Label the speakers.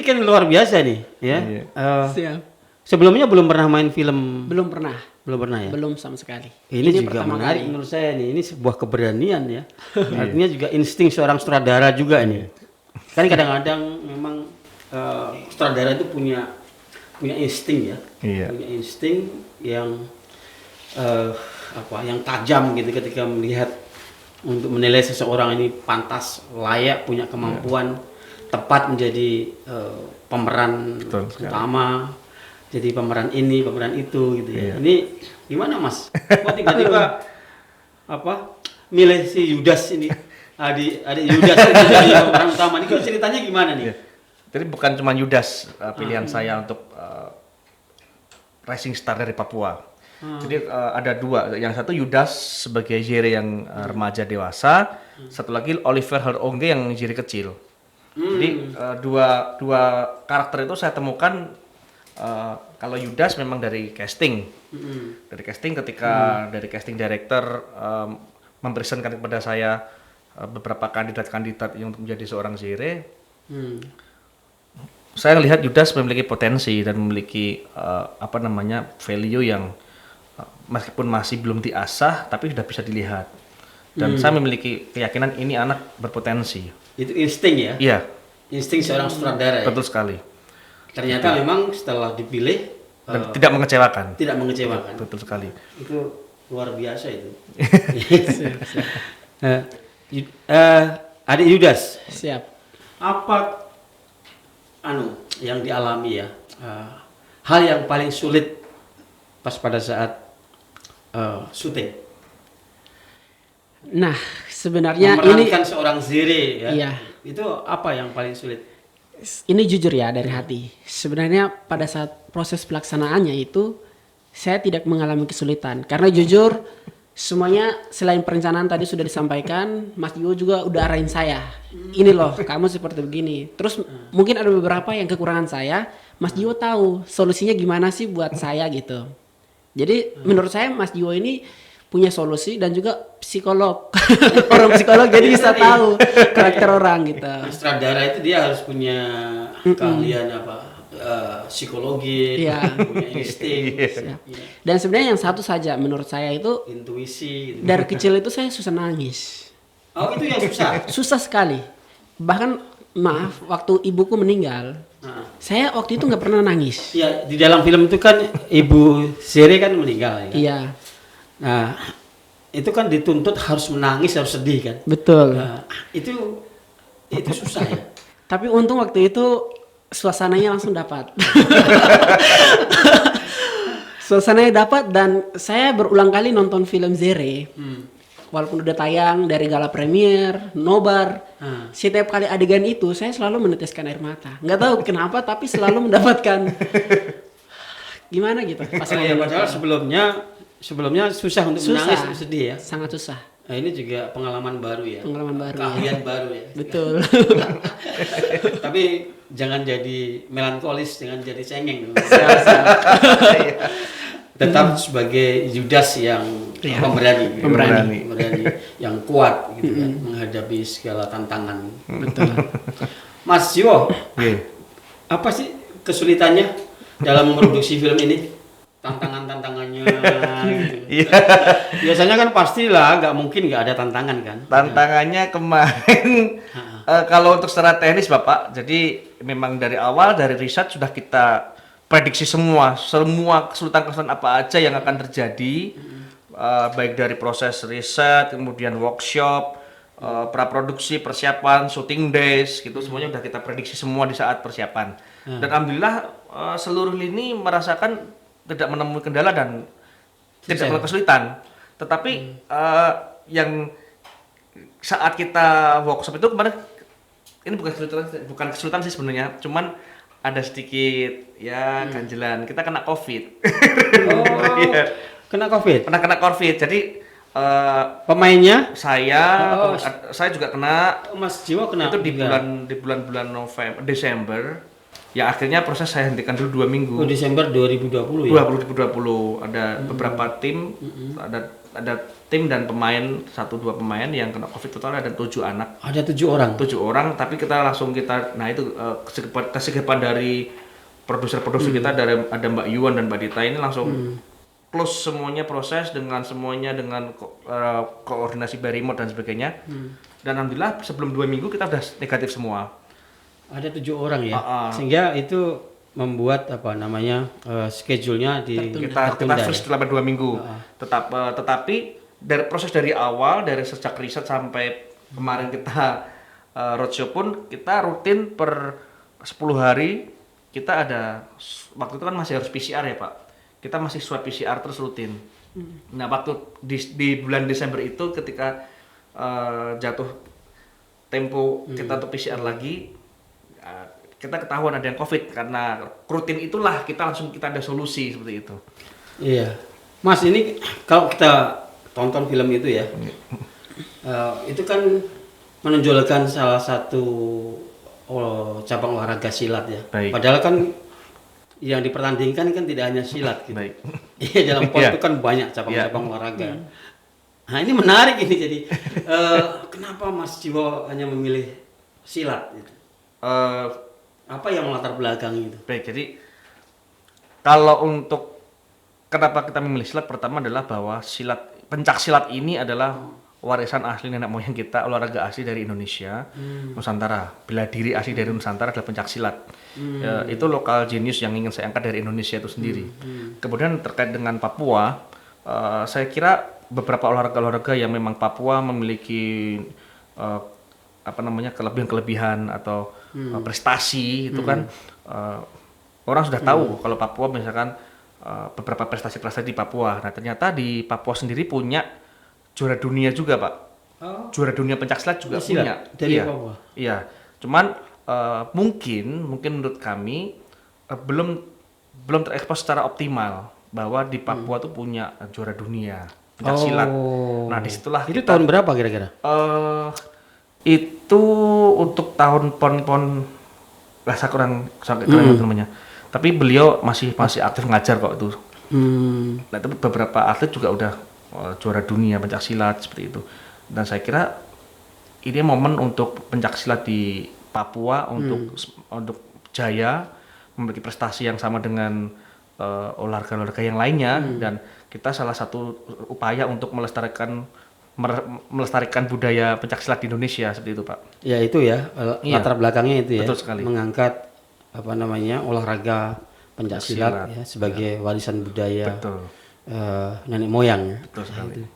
Speaker 1: ini kan luar biasa nih, ya.
Speaker 2: Iya.
Speaker 3: Siap.
Speaker 1: Sebelumnya belum pernah main film,
Speaker 3: Belum pernah.
Speaker 1: belum pernah ya.
Speaker 3: Belum sama sekali.
Speaker 1: Ini juga
Speaker 3: pertama
Speaker 1: menarik
Speaker 3: kali.
Speaker 1: menurut saya nih. Ini sebuah keberanian ya. Artinya juga insting seorang sutradara juga ini. Kan kadang-kadang memang sutradara itu punya insting ya.
Speaker 2: Iya.
Speaker 1: Punya insting yang yang tajam gitu ketika melihat untuk menilai seseorang ini pantas, layak, punya kemampuan tepat menjadi pemeran
Speaker 2: Betul sekali.
Speaker 1: utama, jadi pemeran ini, pemeran itu gitu ya.
Speaker 2: Iya.
Speaker 1: Ini gimana Mas? Kok tiba-tiba milih si Yudas ini? Adik Yudas ini jadi pemeran utama ini ceritanya gimana nih?
Speaker 2: Iya. Jadi bukan cuma Yudas pilihan saya untuk rising star dari Papua. Jadi ada dua, yang satu Yudas sebagai Jere yang remaja dewasa, satu lagi Oliver Harongge yang Jere kecil. Jadi dua karakter itu saya temukan kalau Yudas memang dari casting, ketika dari casting director mempresentkan kepada saya beberapa kandidat yang untuk menjadi seorang Jere. Saya melihat Yudas memiliki potensi dan memiliki value yang meskipun masih belum diasah tapi sudah bisa dilihat. Dan saya memiliki keyakinan ini anak berpotensi.
Speaker 1: Itu insting ya?
Speaker 2: Iya,
Speaker 1: Insting seorang sutradara ya?
Speaker 2: betul sekali.
Speaker 1: Ternyata memang setelah dipilih
Speaker 2: Dan tidak mengecewakan.
Speaker 1: tidak mengecewakan.
Speaker 2: Betul sekali.
Speaker 1: Itu luar biasa itu. Adik Yudas,
Speaker 3: Siap.
Speaker 1: apa yang dialami ya? Hal yang paling sulit pas pada saat syuting.
Speaker 3: Nah, sebenarnya ini
Speaker 1: Memerankan seorang Zere ya.
Speaker 3: Iya.
Speaker 1: Itu apa yang paling sulit?
Speaker 3: ini jujur ya dari hati. Sebenarnya pada saat proses pelaksanaannya itu saya tidak mengalami kesulitan karena jujur semuanya selain perencanaan tadi sudah disampaikan, Mas Dio juga udah arahin saya. Ini loh, kamu seperti begini. Terus mungkin ada beberapa yang kekurangan saya, Mas Dio tahu solusinya gimana sih buat saya gitu. Jadi menurut saya Mas Dio ini punya solusi dan juga psikolog. Orang psikolog jadi bisa tahu karakter orang gitu.
Speaker 1: Sutradara itu dia harus punya keahlian psikologi,
Speaker 3: Iya.
Speaker 1: punya insting,
Speaker 3: Ya. Dan sebenarnya yang satu saja menurut saya itu
Speaker 1: intuisi gitu.
Speaker 3: dari kecil itu saya susah nangis.
Speaker 1: Oh, itu yang susah.
Speaker 3: Susah sekali. Bahkan maaf waktu ibuku meninggal, saya waktu itu nggak pernah nangis.
Speaker 1: Ya, di dalam film itu kan ibu Zere kan meninggal ya.
Speaker 3: Iya,
Speaker 1: Nah, itu kan dituntut harus menangis, harus sedih kan.
Speaker 3: betul.
Speaker 1: Nah, itu susah ya.
Speaker 3: Tapi untung waktu itu suasananya langsung dapat. Suasananya dapat dan saya berulang kali nonton film Zere. Walaupun udah tayang dari gala premier, nobar, setiap kali adegan itu saya selalu meneteskan air mata. Nggak tahu kenapa tapi selalu mendapatkan gimana gitu. Pas
Speaker 1: Ya,
Speaker 3: nonton.
Speaker 1: padahal sebelumnya susah untuk menangis, untuk sedih ya.
Speaker 3: Sangat susah.
Speaker 1: Nah, ini juga pengalaman baru ya.
Speaker 3: Pengalaman baru,
Speaker 1: Keahlian baru ya.
Speaker 3: Betul.
Speaker 1: Tapi jangan jadi melankolis, jangan jadi cengeng. Tetap sebagai Yudas yang
Speaker 3: Iya.
Speaker 1: pemberani, yang kuat gitu kan, menghadapi segala tantangan.
Speaker 3: Betul.
Speaker 1: Mas Jiwo,
Speaker 2: Iya.
Speaker 1: apa sih kesulitannya dalam memproduksi film ini? Tantangannya gitu.
Speaker 2: Iya.
Speaker 1: Biasanya kan pastilah nggak mungkin nggak ada tantangan kan.
Speaker 2: Tantangannya kemarin kalau untuk secara teknis Bapak, jadi memang dari awal dari riset sudah kita prediksi semua kesulitan-kesulitan apa aja yang akan terjadi, baik dari proses riset, kemudian workshop, praproduksi, persiapan, shooting days, gitu semuanya udah kita prediksi semua di saat persiapan. Dan alhamdulillah seluruh lini merasakan tidak menemui kendala dan tidak menemui kesulitan. Tetapi yang saat kita workshop itu kemarin ini bukan kesulitan sih sebenarnya, cuman ada sedikit ya ganjelan. Kita kena COVID.
Speaker 1: Oh,
Speaker 2: Iya.
Speaker 1: kena COVID.
Speaker 2: Pernah kena COVID. Jadi
Speaker 1: Pemainnya
Speaker 2: saya juga kena.
Speaker 1: Mas Jiwo kena
Speaker 2: Itu di
Speaker 1: juga.
Speaker 2: bulan November, Desember. yang akhirnya proses saya hentikan dulu 2 minggu.
Speaker 1: Oh, Desember 2020 ya?
Speaker 2: 2020 ada beberapa tim, ada tim dan pemain 1-2 pemain yang kena COVID total ada 7 anak.
Speaker 1: Ada 7 orang.
Speaker 2: 7 orang, tapi kita nah itu kesigapan dari produser-produser kita, ada Mbak Yuan dan Mbak Dita ini langsung close semuanya proses dengan koordinasi by remote dan sebagainya. Dan alhamdulillah sebelum 2 minggu kita udah negatif semua.
Speaker 1: Ada 7 orang ya, sehingga itu membuat schedule-nya
Speaker 2: kita freeze selama 2 minggu. Tetapi proses dari awal, dari sejak riset sampai kemarin kita roadshow pun kita rutin per 10 hari kita ada, waktu itu kan masih harus PCR ya Pak. Kita masih swab PCR terus rutin. Nah waktu di bulan Desember itu ketika jatuh tempo kita untuk PCR lagi, kita ketahuan ada yang COVID. Karena rutin itulah kita ada solusi seperti itu.
Speaker 1: Iya, Mas, ini kalau kita tonton film itu ya, itu kan menonjolkan salah satu cabang olahraga silat ya.
Speaker 2: Baik.
Speaker 1: Padahal kan yang dipertandingkan kan tidak hanya silat gitu.
Speaker 2: Baik.
Speaker 1: Iya, dalam PON itu kan banyak cabang-cabang olahraga. Nah ini menarik ini jadi kenapa Mas Jiwo hanya memilih silat gitu? Apa yang melatar belakangi itu?
Speaker 2: Baik, jadi kalau untuk kenapa kita memilih silat, pertama adalah bahwa pencak silat ini adalah warisan asli nenek moyang kita, olahraga asli dari Indonesia, Nusantara. Bela diri asli dari Nusantara adalah pencak silat. Itu lokal genius yang ingin saya angkat dari Indonesia itu sendiri. Kemudian terkait dengan Papua, saya kira beberapa olahraga yang memang Papua memiliki kelebihan atau prestasi itu kan orang sudah tahu kalau Papua misalkan beberapa prestasi-prestasi di Papua. Nah ternyata di Papua sendiri punya juara dunia juga Pak. Juara dunia pencaksilat juga punya.
Speaker 1: Dari Papua.
Speaker 2: Iya. Cuman mungkin menurut kami belum terekspos secara optimal bahwa di Papua tuh punya juara dunia pencaksilat. Nah disitulah
Speaker 1: itu tahun berapa kira-kira?
Speaker 2: Itu untuk tahun pon saya kurang namanya. Tapi beliau masih aktif ngajar kok itu. Nah, tapi beberapa atlet juga udah juara dunia pencaksilat seperti itu. Dan saya kira ini momen untuk pencaksilat di Papua untuk jaya, memiliki prestasi yang sama dengan olahraga-olahraga yang lainnya, dan kita salah satu upaya untuk melestarikan budaya pencaksilat di Indonesia seperti itu Pak.
Speaker 1: Ya itu ya latar belakangnya itu ya.
Speaker 2: Betul sekali.
Speaker 1: Mengangkat olahraga pencaksilat ya sebagai warisan budaya nenek moyang.
Speaker 2: Betul sekali.
Speaker 1: Itu.